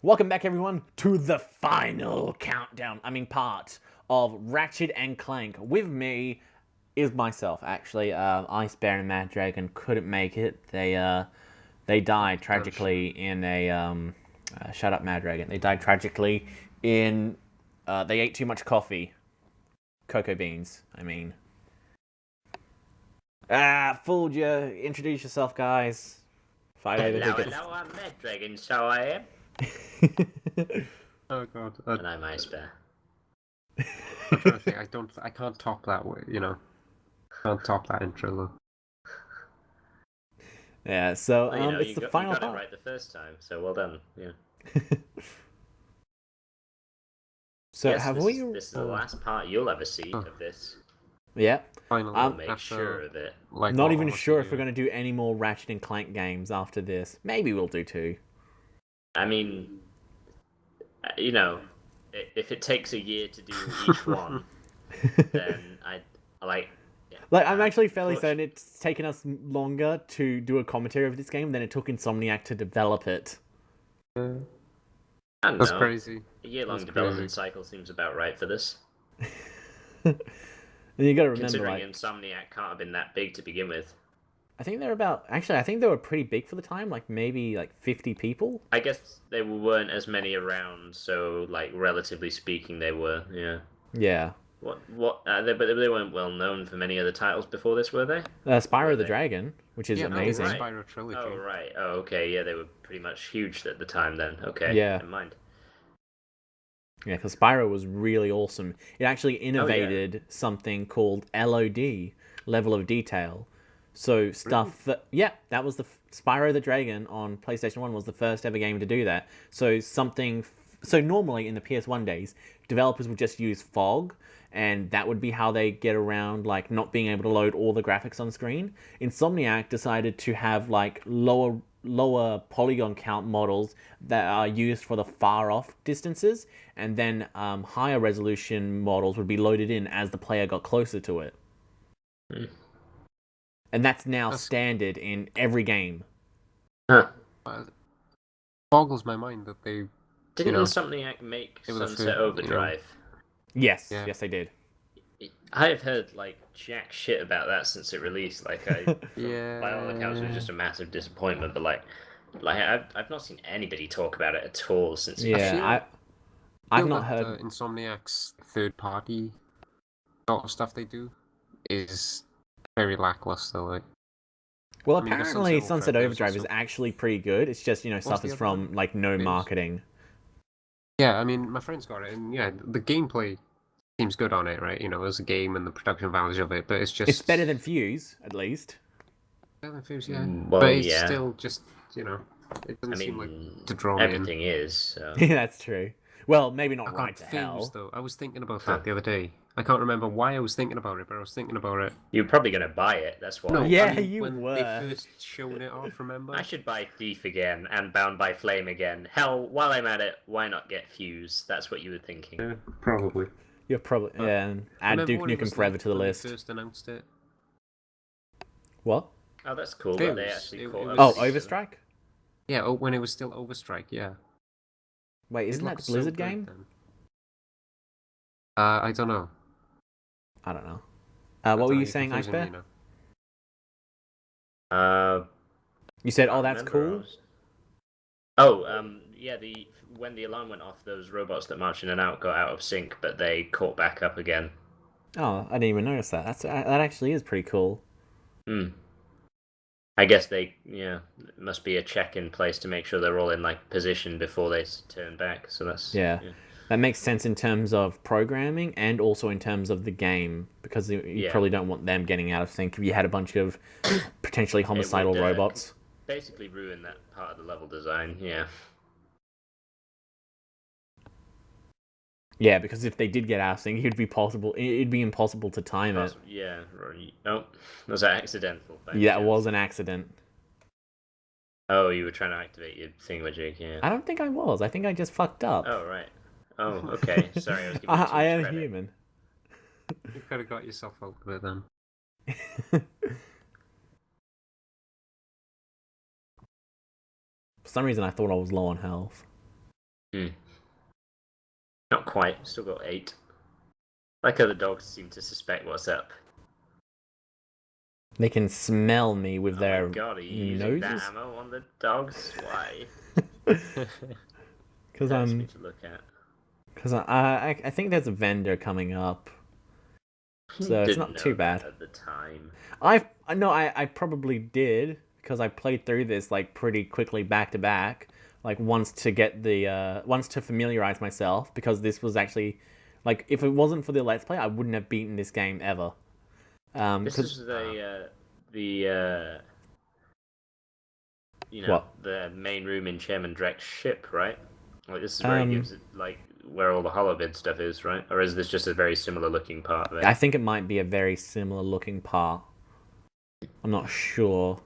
Welcome back, everyone, to the final countdown, part of Ratchet and Clank. With me is myself, actually. Ice Bear and Mad Dragon couldn't make it. They died tragically in a, shut up, Mad Dragon. They died tragically in, they ate too much coffee. Cocoa beans, I mean. Fooled you. Introduce yourself, guys. Hello, I'm Mad Dragon, so I am. Oh god. And I'm Ice Bear. I'm trying to think. I can't top that way. Can't top that intro though. Yeah. So Well, it's the final you got part. it right the first time, so well done. Yeah. So yes, have this we? This is the last part you'll ever see of this. Yeah. Finally, I'll make sure of it. Like, not even sure if we're going to do any more Ratchet and Clank games after this. Maybe we'll do 2. I mean, if it takes a year to do each one, then I'm actually fairly certain it's taken us longer to do a commentary of this game than it took Insomniac to develop it. I don't That's know. crazy. A year-long development cycle seems about right for this. And you got to remember, considering Insomniac can't have been that big to begin with. I think they're about. Actually, I think they were pretty big for the time. Maybe 50 people. I guess there weren't as many around, so relatively speaking, they were. Yeah. Yeah. But they weren't well known for many other titles before this, were they? Spyro the Dragon, which is amazing. No, Spyro trilogy. Oh right. Oh okay. Yeah, they were pretty much huge at the time then. Okay. Yeah. Never mind. Yeah, because Spyro was really awesome. It actually innovated something called LOD, level of detail. So stuff that, that was the Spyro the Dragon on PlayStation 1 was the first ever game to do that. So normally in the PS1 days, developers would just use fog, and that would be how they get around not being able to load all the graphics on screen. Insomniac decided to have lower polygon count models that are used for the far off distances, and then higher resolution models would be loaded in as the player got closer to it. And that's now standard in every game. Huh. Boggles my mind that they didn't Insomniac make Sunset Overdrive. Yes, yes they did. I have heard jack shit about that since it released. By all accounts, it was just a massive disappointment. But I've not seen anybody talk about it at all since. I've not heard Insomniac's third party sort of stuff they do is very lackluster. Well, apparently Sunset Overdrive is actually pretty good. It's just suffers from no marketing. Yeah, I mean my friend's got it, and the gameplay seems good on it, right? As a game and the production values of it, but it's better than Fuse, at least. Better than Fuse, yeah. Well, but it's still just it doesn't seem like to draw me in. Everything is. So. Yeah, that's true. Well, maybe not right to Fuse, hell. Though. I was thinking about that the other day. I can't remember why I was thinking about it, but I was thinking about it. You're probably gonna buy it. That's why. No, you when were. They first showed it off, remember? I should buy Thief again and Bound by Flame again. Hell, while I'm at it, why not get Fuse? That's what you were thinking. Yeah, probably. You're probably and add Duke Nukem Forever to the list. When they first announced it. What? Oh, that's cool. That they actually called Overstrike? Yeah, when it was still Overstrike, yeah. Wait, isn't that Blizzard game? Then. I don't know. I don't know. What were you saying, Ice Bear? You said, "Oh, that's cool." When the alarm went off, those robots that marched in and out got out of sync, but they caught back up again. Oh, I didn't even notice that. That actually is pretty cool. I guess must be a check in place to make sure they're all in position before they turn back. So that's that makes sense in terms of programming and also in terms of the game, because you probably don't want them getting out of sync if you had a bunch of potentially homicidal robots. Basically ruin that part of the level design, yeah. Yeah, because if they did get out of sync, it'd be impossible to time it. Yeah, oh, was that accidental? Yeah, it was an accident. Oh, you were trying to activate your thingamajig, yeah. I don't think I was. I think I just fucked up. Oh, right. Oh, okay. Sorry, I was giving you too much I am credit. human. You could have got yourself out of it then. For some reason, I thought I was low on health. Hmm. Not quite. Still got 8. Like other dogs seem to suspect what's up. They can smell me with Oh their my god, are you using that noses. ammo on the dogs? Why? Because Hurts me to look at. Because I think there's a vendor coming up, so it's Didn't not know too that bad. at the time. I probably did because I played through this like pretty quickly back to back, like once to familiarize myself, because this was actually like, if it wasn't for the Let's Play, I wouldn't have beaten this game ever. This is the What? the main room in Chairman Drek's ship, right? Like this is where he gives it, like, where all the holobid stuff is, right? Or is this just a very similar looking part of it? I think it might be a very similar looking part. I'm not sure.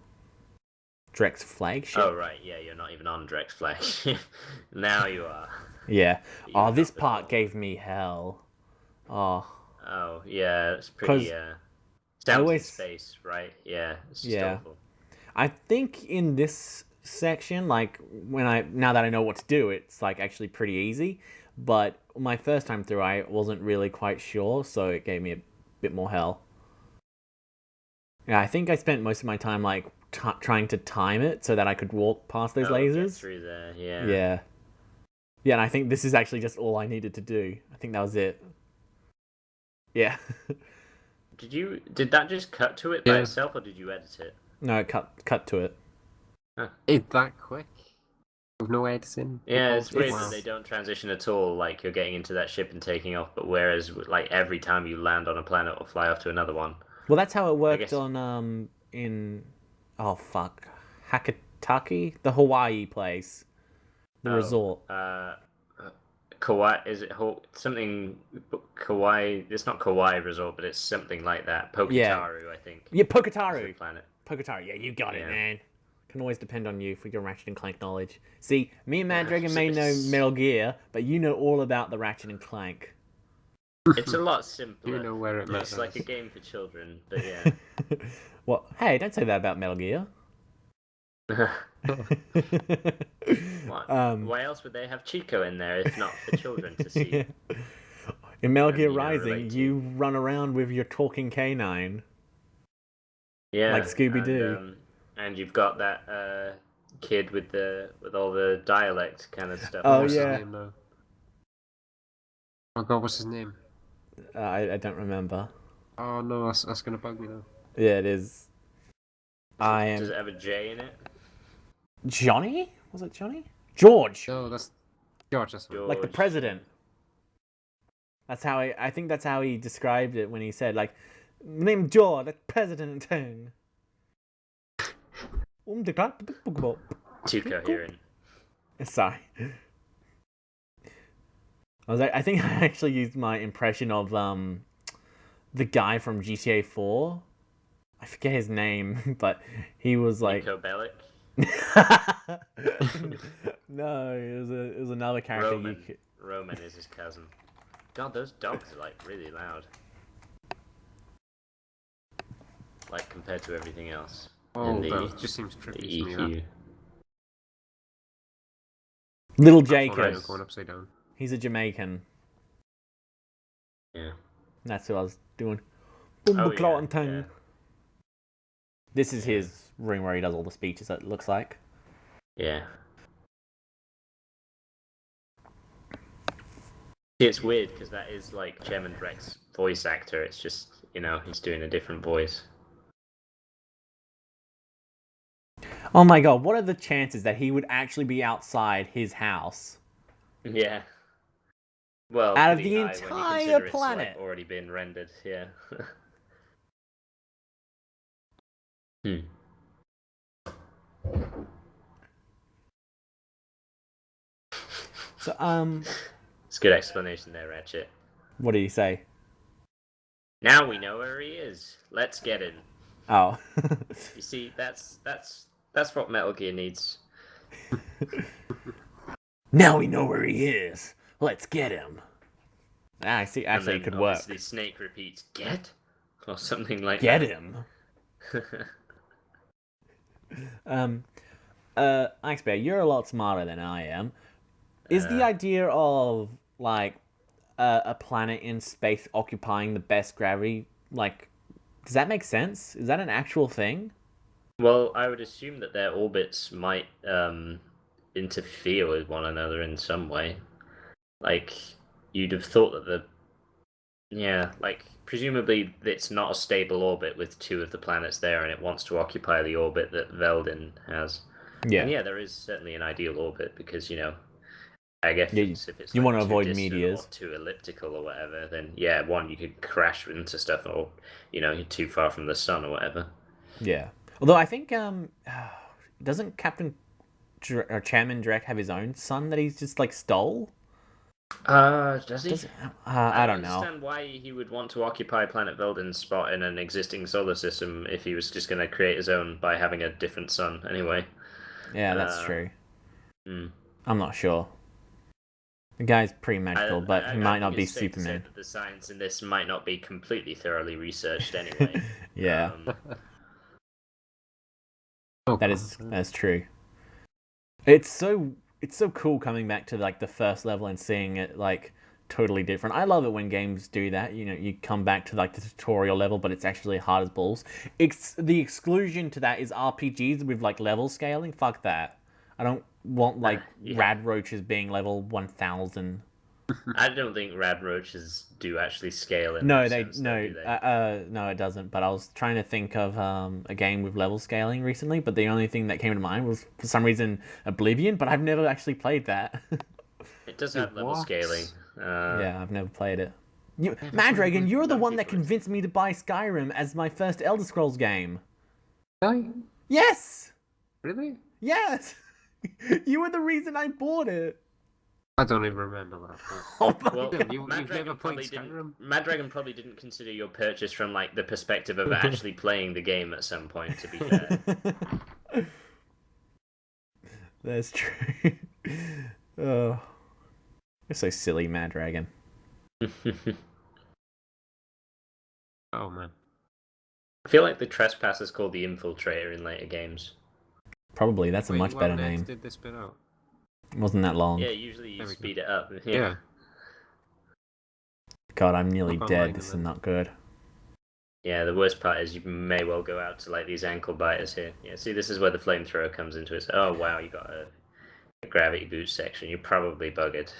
Drek's flagship? Oh right, yeah, you're not even on Drek's flagship. Now you are. Yeah. You Oh, were this not part before. gave me hell. Oh. Oh yeah, it's pretty. 'Cause It's out in always... space, right? Yeah, it's just Yeah. awful. I think in this section, like, now that I know what to do, it's like actually pretty easy. But my first time through, I wasn't really quite sure, so it gave me a bit more hell. Yeah, I think I spent most of my time like trying to time it so that I could walk past those Get lasers. through there, yeah. Yeah. Yeah, and I think this is actually just all I needed to do. I think that was it. Yeah. Did that just cut to it by itself, or did you edit it? No, cut to it. It's that quick. With no editing. Yeah, it's weird Wow. that they don't transition at all. Like you're getting into that ship and taking off, but whereas like every time you land on a planet or fly off to another one. Well, that's how it worked guess- on in oh fuck, Hakataki, the Hawaii place, the resort. Kauai, is it something Kauai? It's not Kauai Resort, but it's something like that. Pokitaru, I think. Yeah, is Pokitaru. the planet. Pokitaru. Yeah, you got it, Yeah. man. Can always depend on you for your Ratchet and Clank knowledge. See, me and Mad Dragon may know Metal Gear, but you know all about the Ratchet and Clank. It's a lot simpler. You know where it It's matters. like a game for children, but yeah. What? Hey, don't say that about Metal Gear. What? Why else would they have Chico in there if not for children to see? In Metal Gear you know, Rising, relate to. you run around with your talking canine. Yeah, Like Scooby-Doo. And you've got that kid with all the dialect kind of stuff. Oh, What's yeah. his name now? Oh god, what's his name? I don't remember. Oh no, that's gonna bug me now. Yeah, it is. Does it have a J in it? Johnny? Was it Johnny? George! No, that's George. That's right. Like the president. That's how I think that's how he described it when he said, like, name George, the president. Too coherent. Sorry. I think I actually used my impression of the guy from GTA 4. I forget his name, but he was like Nico Bellic. No, it was another character. Roman is his cousin. God, those dogs are like really loud. Like compared to everything else. Oh, in that just seems the trippy to me. EQ. Little That Jacob. phone going upside down. He's a Jamaican. Yeah. That's what I was doing. Oh, yeah. This is his room where he does all the speeches, it looks like. Yeah. It's weird because that is like Chairman Drek's voice actor. It's just, he's doing a different voice. Oh my god, what are the chances that he would actually be outside his house? Yeah. Well, out of pretty the high when you entire consider it's, planet. like, already been rendered, yeah. So, It's a good explanation there, Ratchet. what did he say? Now we know where he is. Let's get him. Oh. You see, that's what Metal Gear needs. Now we know where he is. Let's get him. I see. Actually, it could work. The Snake repeats, "Get," or something like Get that. him. Ice Bear, you're a lot smarter than I am. Is the idea of like a planet in space occupying the best gravity, like, does that make sense? Is that an actual thing? Well, I would assume that their orbits might interfere with one another in some way. Like, you'd have thought that yeah, like, presumably it's not a stable orbit with two of the planets there, and it wants to occupy the orbit that Veldin has. Yeah. And yeah, there is certainly an ideal orbit because, I guess Yeah, if it's you like want to too avoid distant meteors. or too elliptical or whatever, then yeah, one, you could crash into stuff, or you're too far from the sun or whatever. Yeah. Although I think doesn't or Chairman Drek have his own son that he's just like stole? Does he? I don't know. understand why he would want to occupy Planet Veldin's spot in an existing solar system if he was just going to create his own by having a different sun. Anyway. Yeah, that's true. Hmm. I'm not sure. The guy's pretty magical, but he might not be it's safe to say Superman. that the science in this might not be completely thoroughly researched anyway. Yeah. That's true. It's so cool coming back to like the first level and seeing it like totally different. I love it when games do that. You come back to like the tutorial level, but it's actually hard as balls. The exclusion to that is RPGs with like level scaling. Fuck that. I don't want like Rad Roaches being level 1000. I don't think Rad Roaches do actually scale in No, that sense, no, do they? no, it doesn't. But I was trying to think of a game with level scaling recently, but the only thing that came to mind was for some reason Oblivion. But I've never actually played that. It does have level scaling. Yeah, I've never played it. Madragon, you're the one that convinced me to buy Skyrim as my first Elder Scrolls game. Really? Yes. Really? Yes. You were the reason I bought it. I don't even remember that. Oh my Well, God. You've never played Skyrim? Madragon probably didn't consider your purchase from like the perspective of actually playing the game at some point. To be fair, That's true. Oh, you're so silly, Madragon. Oh man. I feel like the Trespass is called the Infiltrator in later games. Probably that's a much better name. Did this bit out? It wasn't that long. Yeah, usually you speed it up. Yeah. God, I'm nearly Look dead. online This is and then- not good. Yeah, the worst part is you may well go out to like these ankle biters here. Yeah, see, this is where the flamethrower comes into it. Oh wow, you got a gravity boost section. You're probably buggered.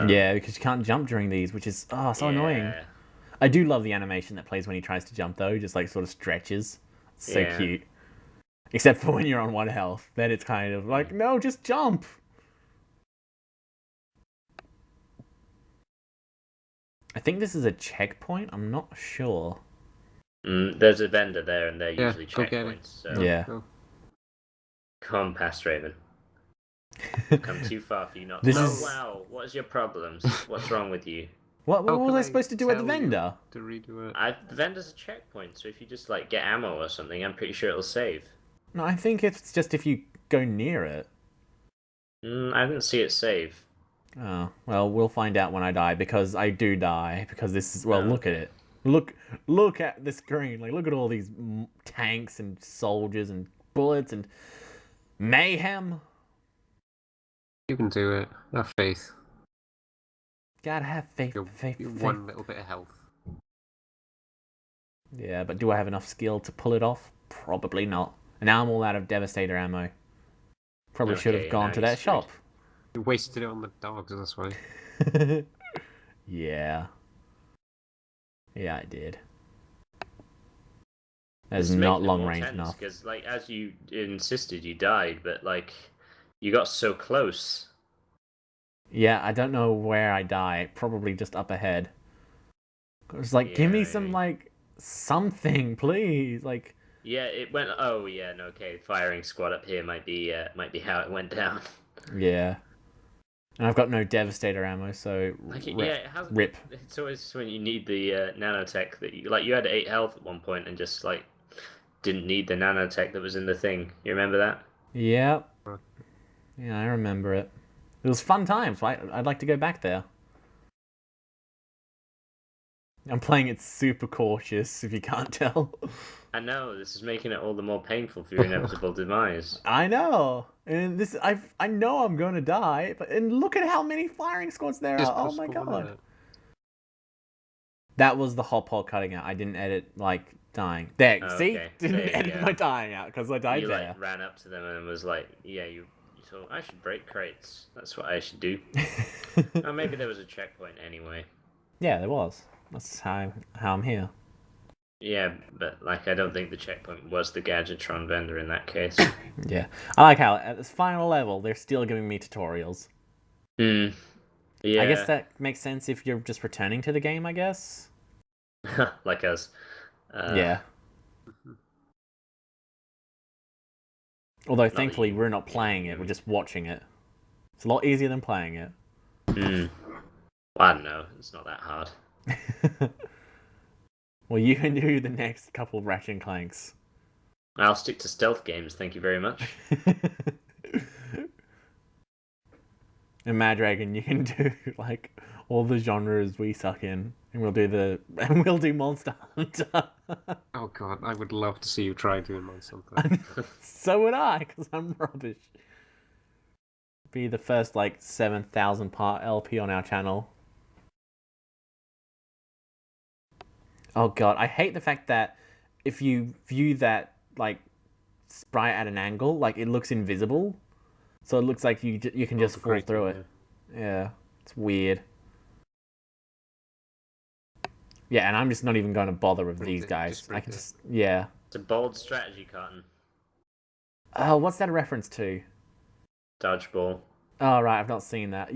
Yeah, because you can't jump during these, which is so annoying. I do love the animation that plays when he tries to jump though, just like sort of stretches. It's so cute. Except for when you're on 1 health, then it's kind of like, no, just jump. I think this is a checkpoint. I'm not sure. There's a vendor there, and they're usually go get checkpoints. it. So Yeah. come on, past Raven. Come too far for you not. This Oh is- wow, what is your problems? What's wrong with you? What How was can I I supposed to do at the tell you? vendor? To redo it. The vendor's a checkpoint, so if you just like get ammo or something, I'm pretty sure it'll save. No, I think it's just if you go near it. I didn't see it save. Oh, well, we'll find out when I die, because I do die, because this is, well, Oh, look at it. Look at the screen. Like, look at all these tanks and soldiers and bullets and mayhem. You can do it. Have faith. Gotta have faith, You're faith. one little bit of health. Yeah, but do I have enough skill to pull it off? Probably not. And now I'm all out of Devastator ammo. Probably should have Okay, gone now to you're that screwed. shop. You wasted it on the dogs, that's why. Yeah. Yeah, I did. That's This not makes it long more range tense, enough. Because like as you insisted, you died, but like you got so close. Yeah, I don't know where I die. Probably just up ahead. It's like, give me Yeah, some, maybe. like, something, please. Like, Yeah, it went. Oh yeah, no, okay. Firing squad up here might be how it went down. yeah. And I've got no Devastator ammo, so Like rip. it has. Rip. It's always when you need the nanotech that you had 8 health at one point and just like didn't need the nanotech that was in the thing. You remember that? Yeah. Yeah, I remember it. It was fun times, right? I'd like to go back there. I'm playing it super cautious, if you can't tell. I know, this is making it all the more painful for your inevitable demise. I know, and I know I'm going to die, but and look at how many firing squads there Just are. Oh press my forward god. there. That was the hot pot cutting out. I didn't edit like dying. There, Oh, see? okay. Didn't There you edit go. my dying out because I died You there. like ran up to them and was like, "Yeah, you thought I should break crates. That's what I should do." Oh, maybe there was a checkpoint anyway. Yeah, there was. That's how I'm here. Yeah, but like I don't think the checkpoint was the Gadgetron vendor in that case. Yeah, I like how at this final level they're still giving me tutorials. Hmm. Yeah. I guess that makes sense if you're just returning to the game. I guess. Like us. Yeah. Although that thankfully you- we're not playing it; we're just watching it. It's a lot easier than playing it. Hmm. Well, I don't know. It's not that hard. Well, you can do the next couple of Ratchet and Clanks. I'll stick to stealth games. Thank you very much. And Mad Dragon, you can do like all the genres we suck in, and we'll do Monster Hunter. Oh god, I would love to see you try doing Monster Hunter. So would I, because I'm rubbish. Be the first like 7,000 part LP on our channel. Oh god, I hate the fact that if you view that like sprite at an angle, like it looks invisible, so it looks like you can just fall through it. Yeah, it's weird. Yeah, and I'm just not even going to bother with these guys. I can just yeah. It's a bold strategy, Cotton. Oh, what's that a reference to? Dodgeball. Oh right, I've not seen that.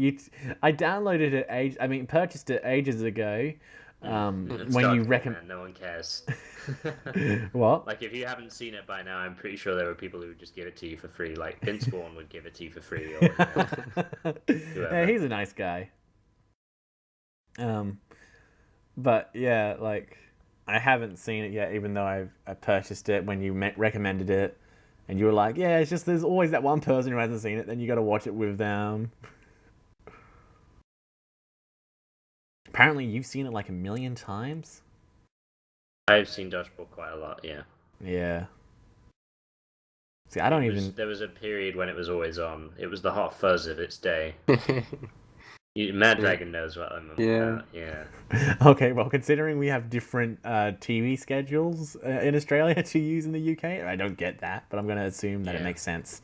I downloaded it purchased it ages ago. It's When you dodgeball, recommend, man, no one cares. what? Like, if you haven't seen it by now, I'm pretty sure there were people who would just give it to you for free. Like, Vince Vaughn would give it to you for free. Or, Yeah, he's a nice guy. But yeah, like I haven't seen it yet, even though I purchased it when you recommended it, and you were like, yeah, it's just there's always that one person who hasn't seen it, then you got to watch it with them. Apparently, you've seen it like 1,000,000 times. I've seen Dodgeball quite a lot, yeah. Yeah. See, I don't even. There was a period when it was always on. It was the hot fuzz of its day. Mad Dragon knows what I'm about, yeah. Okay, well, considering we have different TV schedules in Australia to use in the UK, I don't get that, but I'm going to assume that it makes sense.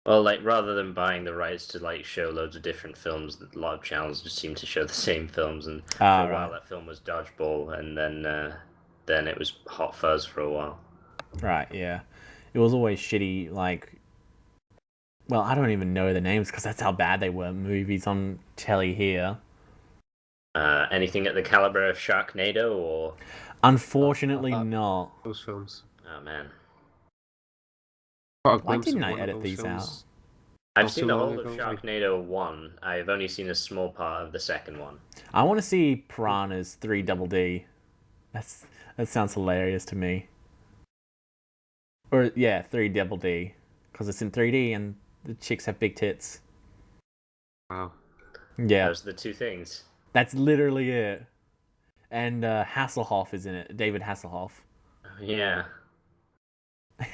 Well, like, rather than buying the rights to, like, show loads of different films, a lot of channels just seem to show the same films, and for a while that film was Dodgeball, and then it was Hot Fuzz for a while. Right, yeah. It was always shitty, like... Well, I don't even know the names, because that's how bad they were, movies on telly here. Anything at the caliber of Sharknado, or...? Unfortunately, not. Those films. Oh, man. Why didn't I edit these out? I've seen the whole of Sharknado 1. I've only seen a small part of the second one. I want to see Piranhas 3 Double D. That sounds hilarious to me. Or, yeah, 3 Double D. Because it's in 3D and the chicks have big tits. Wow. Yeah. Those are the two things. That's literally it. And Hasselhoff is in it. David Hasselhoff. Yeah.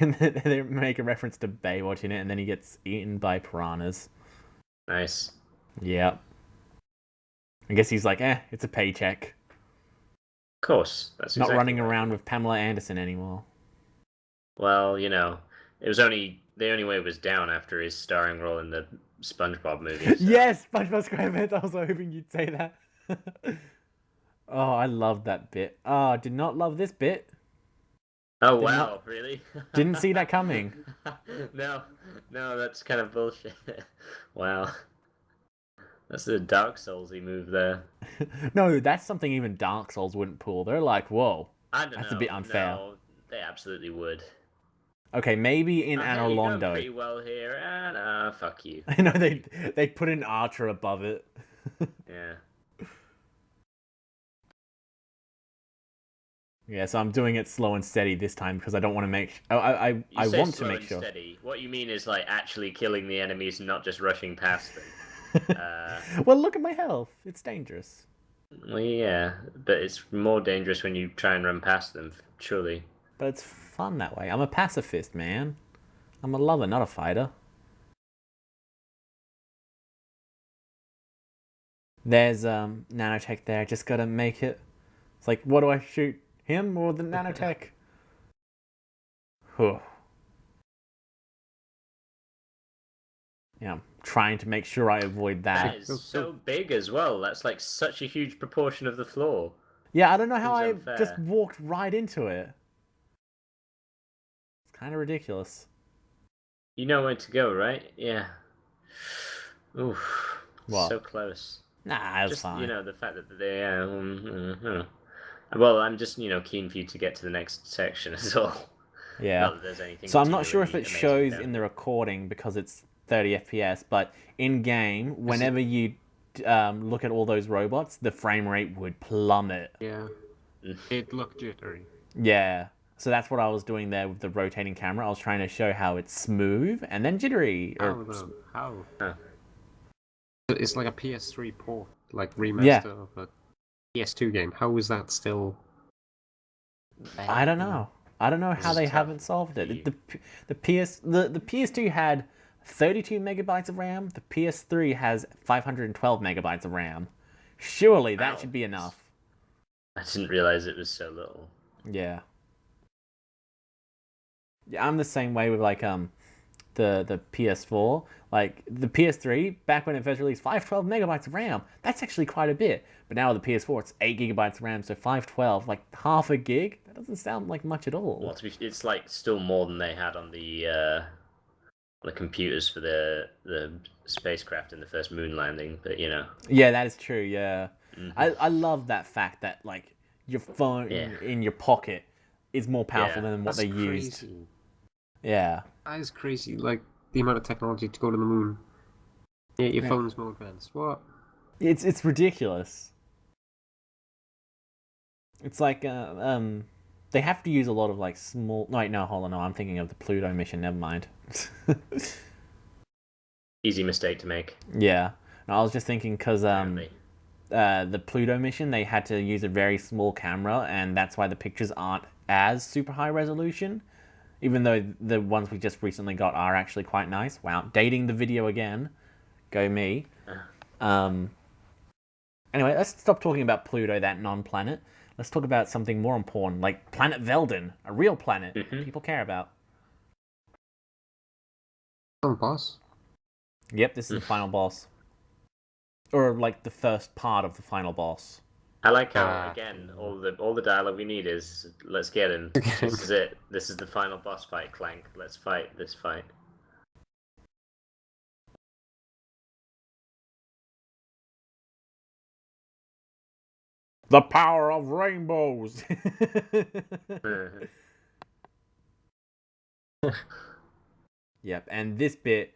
And they make a reference to Baywatch in it, and then he gets eaten by piranhas. Nice. Yep. I guess he's like, it's a paycheck. Of course. That's not exactly running right. around with Pamela Anderson anymore. Well, you know, it was only the only way it was down after his starring role in the SpongeBob movie. So. Yes, SpongeBob SquarePants. I was hoping you'd say that. Oh, I loved that bit. Oh, I did not love this bit. Oh, wow, really? Didn't see that coming. No, that's kind of bullshit. Wow. That's the Dark Soulsy move there. No, that's something even Dark Souls wouldn't pull. They're like, whoa, I don't know. That's a bit unfair. No, they absolutely would. Okay, maybe in Anor You're Londo. doing pretty well here, and fuck you. I know they put an archer above it. Yeah. Yeah, so I'm doing it slow and steady this time because I don't want to make. I want to make sure. Steady. What you mean is like actually killing the enemies and not just rushing past them. Well, look at my health. It's dangerous. Well, yeah, but it's more dangerous when you try and run past them. Surely. But it's fun that way. I'm a pacifist, man. I'm a lover, not a fighter. There's nanotech there. Just gotta make it. It's like, what do I shoot? Him or the nanotech? Huh. Yeah, I'm trying to make sure I avoid That that. is so big as well. That's like such a huge proportion of the floor. Yeah, I don't know how Seems I just unfair. walked right into it. It's kind of ridiculous. You know where to go, right? Yeah. Oof. What? So close. Nah, that's Just fine. the fact that they. Well, I'm just keen for you to get to the next section as well. Yeah. Not that there's anything. So I'm not sure if it particularly shows amazing in about the recording because it's 30 FPS, but in game, whenever you look at all those robots, the frame rate would plummet. Yeah. It looked jittery. Yeah. So that's what I was doing there with the rotating camera. I was trying to show how it's smooth and then jittery. How though? How? Huh. It's like a PS3 port, like Yeah. remaster of a PS2 game. How is that still? I don't know. I don't know how is they tough haven't solved it. The PS2 had 32 megabytes of RAM. The PS3 has 512 megabytes of RAM. Surely that Wow. should be enough. I didn't realize it was so little. Yeah. Yeah, I'm the same way with like the PS4. Like the PS3, back when it first released, 512 megabytes of RAM. That's actually quite a bit. But now with the PS4, it's 8 gigabytes of RAM, so 512, like half a gig. That doesn't sound like much at all. Well, it's like still more than they had on the computers for the spacecraft in the first moon landing. But Yeah, that is true. Yeah, Mhm. I love that fact that like your phone Yeah. in your pocket is more powerful Yeah. than what That's they used. crazy. Yeah. That is crazy. Like the amount of technology to go to the moon. Yeah, your Yeah. phone's more advanced. What? It's ridiculous. It's like they have to use a lot of like small. Wait, no, hold on, no, I'm thinking of the Pluto mission. Never mind. Easy mistake to make. Yeah, no, I was just thinking because Apparently. the Pluto mission they had to use a very small camera, and that's why the pictures aren't as super high resolution. Even though the ones we just recently got are actually quite nice. Wow, dating the video again. Go me. Anyway, let's stop talking about Pluto, that non-planet. Let's talk about something more important, like Planet Velden, a real planet Mhm. people care about. Oh, boss. Yep, this is the final boss. Or like the first part of the final boss. I like how again all the dialogue we need is let's get him. Get him. This is it. This is the final boss fight, Clank. Let's fight this fight. The power of rainbows! Yep, and this bit,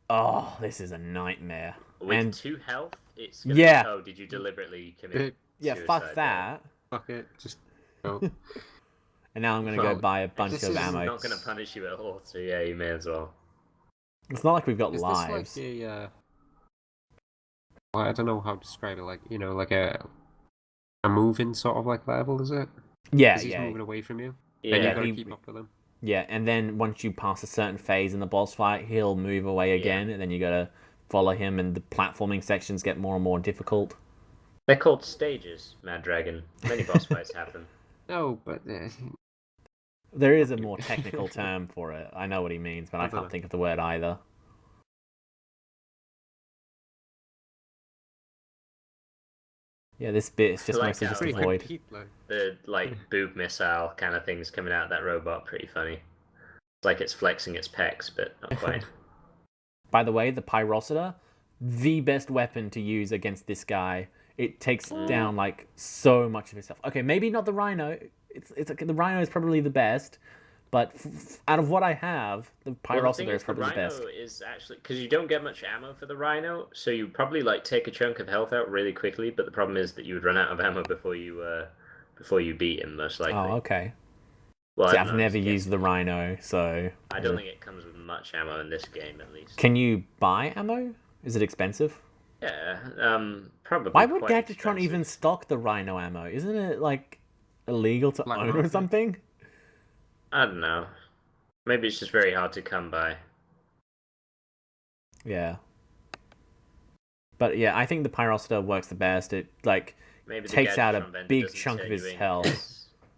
oh, this is a nightmare. With And 2 health, it's gonna Yeah. be, oh, did you deliberately commit yeah, suicide fuck there? that. Fuck it. Just go. And now I'm gonna Well, go buy a bunch this of is ammo. It's not gonna punish you at all, so yeah, you may as well. It's not like we've got Is lives. this like a? Well, I don't know how to describe it. Like like a moving sort of like level, is it? Yeah, Because he's yeah. moving away from you. Yeah, And you Yeah, gotta he- keep up with him. Yeah, and then once you pass a certain phase in the boss fight, he'll move away again, and then you gotta follow him, and the platforming sections get more and more difficult. they're called stages, Mad Dragon. Many boss fights have them. No, but There is a more technical term for it. I know what he means, but I I don't can't know. think of the word either. Yeah, this bit is just Like mostly how- just a pretty void. quick like. The boob missile kind of things coming out of that robot, pretty funny. It's like it's flexing its pecs, but not quite. By the way, the Pyrocida, the best weapon to use against this guy. It takes down like so much of his stuff. Okay, maybe not the Rhino. It's the Rhino is probably the best, but out of what I have, the Well, the thing Pyrocida is the probably the best. Rhino is actually because you don't get much ammo for the Rhino, so you probably like take a chunk of health out really quickly. But the problem is that you would run out of ammo before you beat him, most likely. Oh, okay. Well, See, I I've don't know, never it's used the Rhino, so I don't think it comes with much ammo in this game, at least. Can you buy ammo? Is it expensive? Yeah, probably. Why would quite Gadgetron expensive. even stock the Rhino ammo? Isn't it like illegal to Black own or market? something? I don't know. Maybe it's just very hard to come by. Yeah. But yeah, I think the Pyrocida works the best. It like Maybe the takes out a Gadgetron vendor big doesn't chunk of turn you his in health.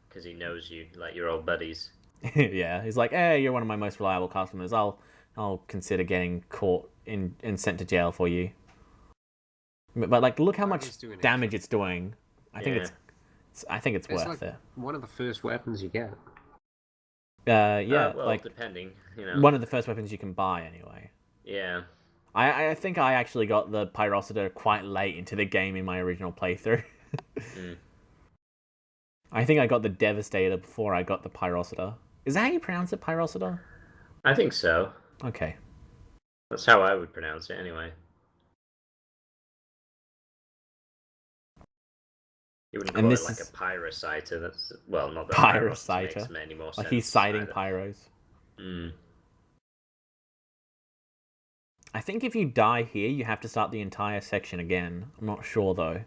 because he knows you, like your old buddies. Yeah, he's like, "Hey, you're one of my most reliable customers. I'll consider getting caught and sent to jail for you." But like, look how That much is doing it. damage it's doing. I think Yeah. it's It's worth like it. one of the first weapons you get. Yeah, Well, like depending, one of the first weapons you can buy anyway. Yeah. I think I actually got the Pyrocida quite late into the game in my original playthrough. Mm. I think I got the Devastator before I got the Pyrocida. Is that how you pronounce it, Pyrocida? I think so. Okay. That's how I would pronounce it anyway. You wouldn't And call it this like a is pyrociter. That's well, not that Pyrociter. makes any more sense. Like he's citing either. pyros. Mm. I think if you die here, you have to start the entire section again. I'm not sure though.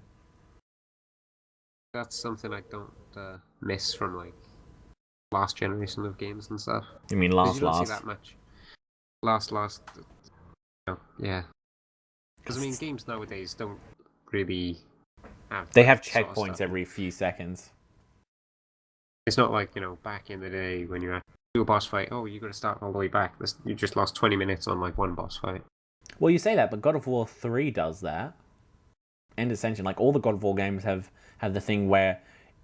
That's something I don't miss from like last generation of games and stuff. You mean 'Cause you last? don't see that much. Last. Yeah. Because I mean, games nowadays don't really have. They have that sort of checkpoints stuff. every few seconds. It's not like back in the day when you had to do a boss fight. Oh, you got to start all the way back. You just lost 20 minutes on like one boss fight. Well, you say that, but God of War 3 does that. And Ascension, like all the God of War games have the thing where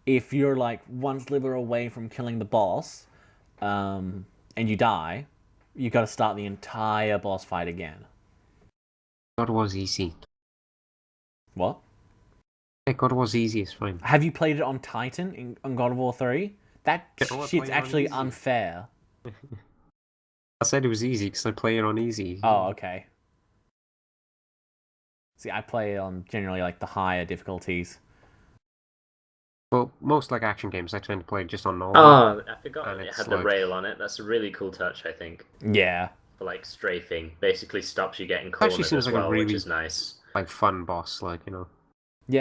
if you're like one sliver away from killing the boss, and you die, you got to start the entire boss fight again. God was easy. What? Yeah, God was easy. It's fine. Have you played it on Titan on God of War 3? That Yeah, I wanna shit's play it on actually easy. unfair. I said it was easy because I play it on easy. Oh, okay. See, I play it on generally like the higher difficulties. Well, most like action games, I tend to play just on normal. Oh, I forgot And it it's had the like- rail on it. That's a really cool touch, I think. Yeah. For like strafing, basically stops you getting Actually cornered seems as like a well, which really- is nice. Like fun boss, Yeah,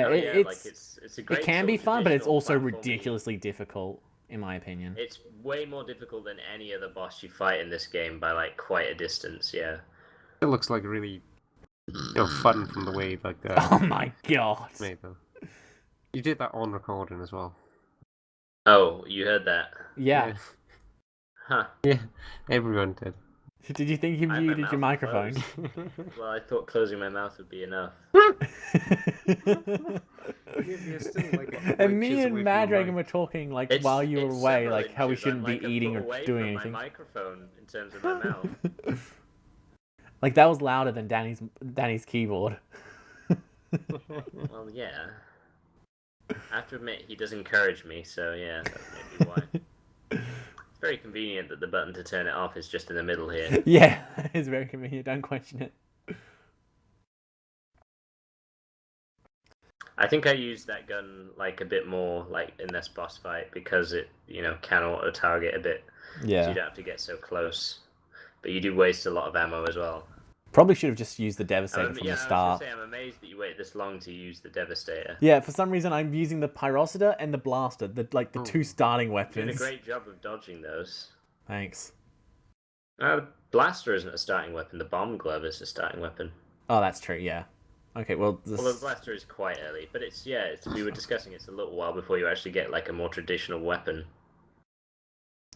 Oh, yeah, like it's it's a great. it can sort be of fun, but it's traditional also platformy- ridiculously difficult, in my opinion. It's way more difficult than any other boss you fight in this game by like quite a distance. Yeah. It looks like really fun from the way like Oh my god. made though. You did that on recording as well. Oh, you heard that? Yeah. Huh. Yeah, everyone did. Did you think you I had my muted your mouth microphone? closed. Well, I thought closing my mouth would be enough. And me and Madragon were talking like while you were it's away, like several how we inches. I'm shouldn't like be a eating foot or away doing from anything. my microphone in terms of my mouth. Like that was louder than Danny's keyboard. Well, yeah. I have to admit, he does encourage me, so yeah, that's maybe why. It's very convenient that the button to turn it off is just in the middle here. Yeah, it's very convenient. Don't question it. I think I used that gun like a bit more like in this boss fight because it, can auto target a bit. So Yeah. you don't have to get so close. But you do waste a lot of ammo as well. Probably should have just used the Devastator from the I was start. gonna say, I'm amazed that you wait this long to use the Devastator. Yeah, for some reason I'm using the Pyrocida and the Blaster, the two starting You're doing a weapons. great job of dodging those. Thanks. The Blaster isn't a starting weapon. The Bomb Glove is a starting weapon. Oh, that's true. Yeah. Okay. Well, Well, the Blaster is quite early, but we were discussing it's a little while before you actually get like a more traditional weapon.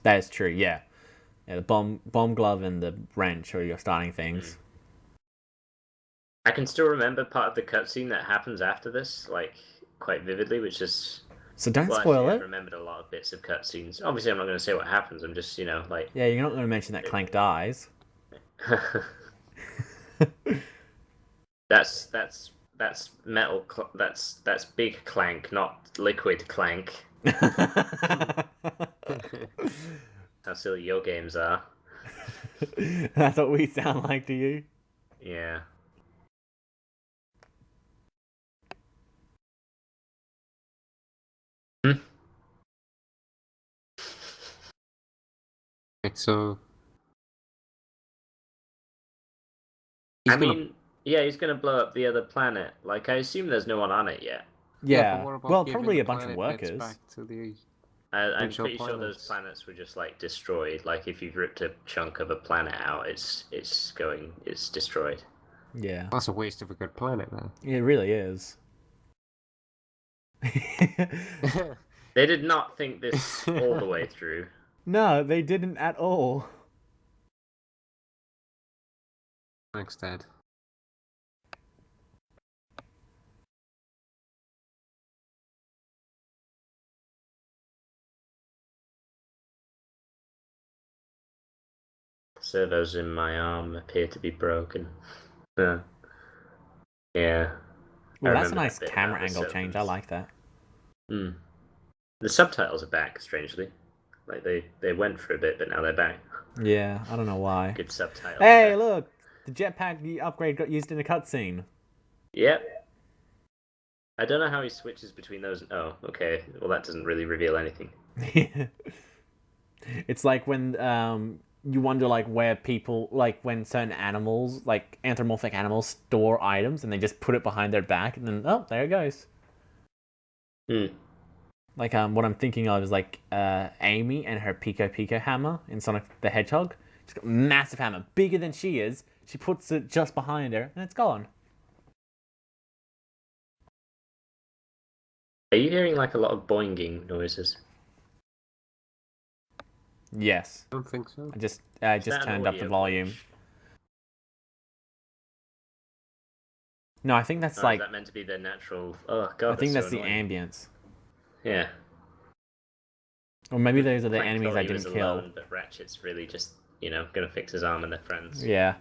that is true. Yeah. Yeah. The bomb glove and the wrench are your starting things. I can still remember part of the cutscene that happens after this, like quite vividly, which is. So don't Well, spoil actually, it. I've remembered a lot of bits of cutscenes. Obviously, I'm not going to say what happens. I'm just, like. Yeah, you're not going to mention that Clank dies. That's metal. That's big Clank, not liquid Clank. How silly your games are. That's what we sound like to you. Yeah. Okay, so I mean, Yeah, he's gonna blow up the other planet. Like, I assume there's no one on it yet. Yeah. but what about Well, giving probably the a bunch of planet bits workers. back to the I'm original pretty sure those planets? planets were just like destroyed. Like, if you've ripped a chunk of a planet out, it's destroyed. Yeah. That's a waste of a good planet, man. It really is. They did not think this all the way through. No, they didn't at all. Thanks, Dad. Servos in my arm appear to be broken. Yeah. Well, that's a remember nice that bit camera about the angle change. I servos. like that. Mm. The subtitles are back, strangely. Like, they went for a bit, but now they're back. Yeah, I don't know why. Good subtitles. Hey, look! The jetpack upgrade got used in a cutscene. Yep. I don't know how he switches between those. Oh, okay. Well, that doesn't really reveal anything. It's like when you wonder like where people like when certain animals like anthropomorphic animals store items and they just put it behind their back and then oh there it goes. Hmm. Like what I'm thinking of is like Amy and her Pico hammer in Sonic the Hedgehog. She's got a massive hammer, bigger than she is. She puts it just behind her and it's gone. Are you hearing like a lot of boinging noises? Yes. I don't think so. I just Is that an turned up the audio volume. glitch? No, I think that's Oh, like is that meant to be their natural? Oh god, I think that's that's so the annoying. ambience. Yeah. Or maybe those are the Clank enemies thought I he was didn't kill. alone, but Ratchet's really just, gonna fix his arm and their friends. Yeah.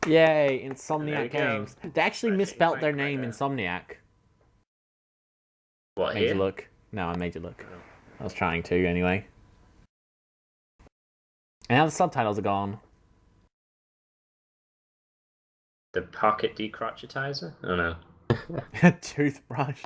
Yay, There we Insomniac go. Games. They actually Ratchet and misspelt their Clank name right Insomniac. What, Made here? you look. No, I made you look. Oh. I was trying to anyway. And now the subtitles are gone. The pocket decrotchetizer? Oh no. Toothbrush.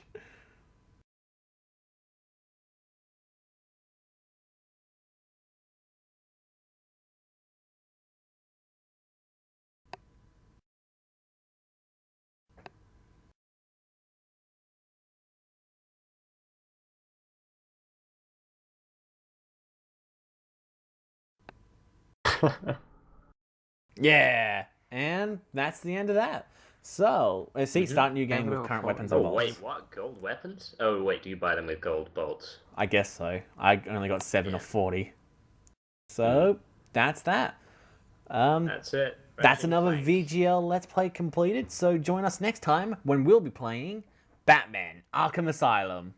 Yeah. And that's the end of that. So, let's see, start new game with current weapons and Oh bolts. wait, what? Gold weapons? Oh wait, do you buy them with gold bolts? I guess so. I only got 7 Yeah. of 40. So, that's that. That's it. That's Ratchet and another Clank. VGL Let's Play completed. So join us next time when we'll be playing Batman Arkham Asylum.